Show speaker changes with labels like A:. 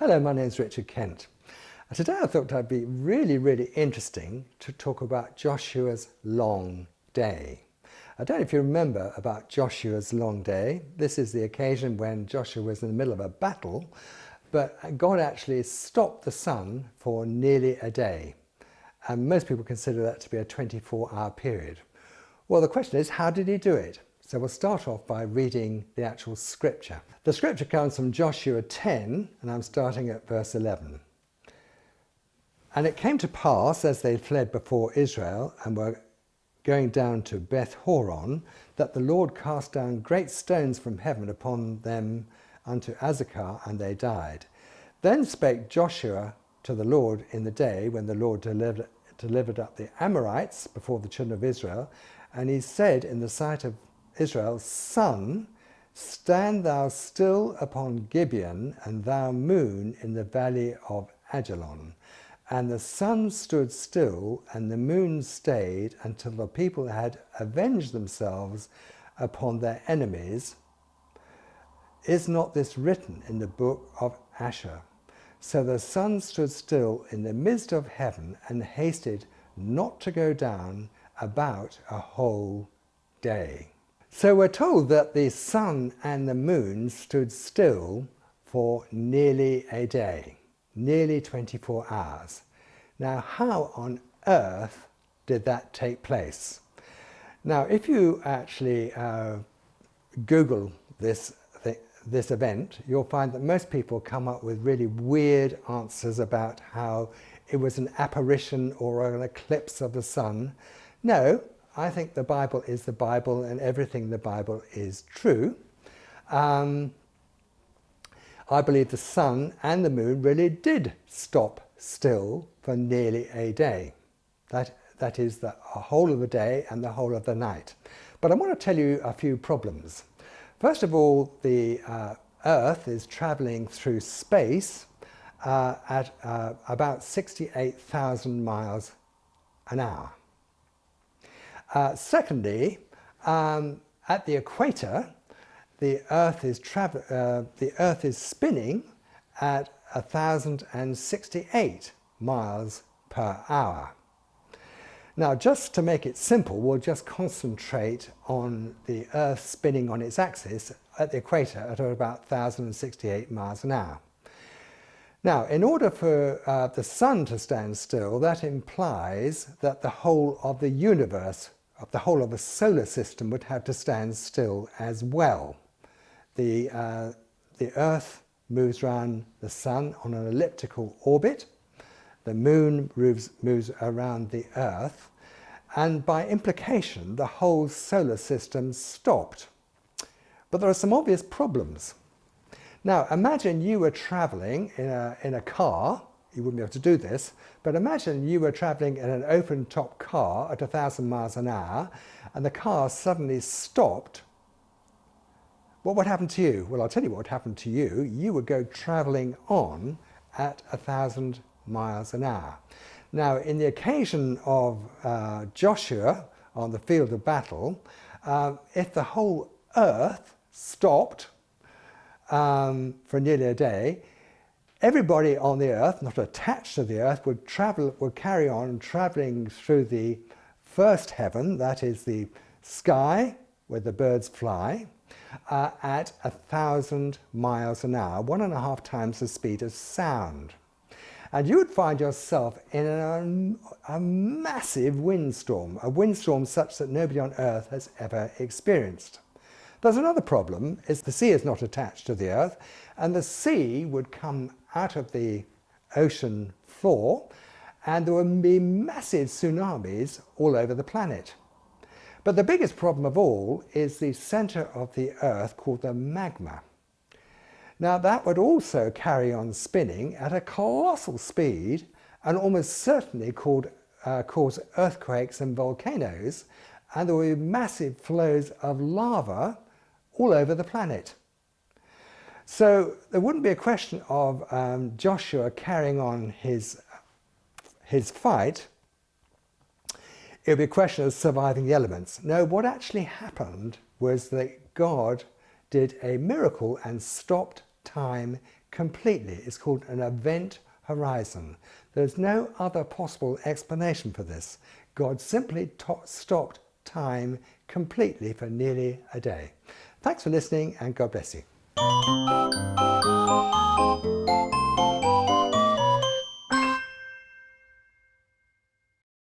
A: Hello, my name is Richard Kent. Today I thought I'd be really interesting to talk about Joshua's long day. I don't know if you remember about Joshua's long day. This is the occasion when Joshua was in the middle of a battle, but God actually stopped the sun for nearly a day. And most people consider that to be a 24-hour period. Well, the question is, how did he do it? So we'll start off by reading the actual scripture. The scripture comes from Joshua 10, and I'm starting at verse 11. And it came to pass, as they fled before Israel and were going down to Beth Horon, that the Lord cast down great stones from heaven upon them unto Azekah, and they died. Then spake Joshua to the Lord in the day when the Lord delivered up the Amorites before the children of Israel, and he said in the sight of Israel, Sun, stand thou still upon Gibeon, and thou moon in the valley of Ajalon. And the sun stood still, and the moon stayed, until the people had avenged themselves upon their enemies. Is not this written in the book of Asher? So the sun stood still in the midst of heaven, and hasted not to go down about a whole day. So we're told that the sun and the moon stood still for nearly a day, nearly 24 hours. Now, how on earth did that take place? Now, if you actually Google this event, you'll find that most people come up with really weird answers about how it was an apparition or an eclipse of the sun. No, I think the Bible is the Bible, and everything in the Bible is true. I believe the sun and the moon really did stop still for nearly a day. That is the whole of the day and the whole of the night. But I want to tell you a few problems. First of all, the Earth is traveling through space at about 68,000 miles an hour. Secondly, at the equator, the Earth is spinning at 1,068 miles per hour. Now, just to make it simple, we'll just concentrate on the Earth spinning on its axis at the equator at about 1,068 miles an hour. Now, in order for the sun to stand still, that implies that the whole of the universe, the whole of the solar system would have to stand still as well. The Earth moves around the sun on an elliptical orbit. The moon moves around the Earth, and by implication, the whole solar system stopped. But there are some obvious problems. Now, imagine you were traveling in a car. You wouldn't be able to do this, but imagine you were traveling in an open-top car at 1,000 miles an hour, and the car suddenly stopped. What would happen to you? Well, I'll tell you what would happen to you. You would go traveling on at 1,000 miles an hour. Now, in the occasion of Joshua on the field of battle, if the whole Earth stopped for nearly a day, everybody on the Earth, not attached to the Earth, would carry on traveling through the first heaven, that is the sky where the birds fly, at 1,000 miles an hour, 1.5 times the speed of sound. And you would find yourself in a massive windstorm, a windstorm such that nobody on Earth has ever experienced. There's another problem, is the sea is not attached to the Earth, and the sea would come out of the ocean floor, and there would be massive tsunamis all over the planet. But the biggest problem of all is the center of the Earth, called the magma. Now, that would also carry on spinning at a colossal speed and almost certainly cause earthquakes and volcanoes, and there would be massive flows of lava all over the planet. So there wouldn't be a question of Joshua carrying on his fight. It would be a question of surviving the elements. No, what actually happened was that God did a miracle and stopped time completely. It's called an event horizon. There's no other possible explanation for this. God simply stopped time completely for nearly a day. Thanks for listening, and God bless you.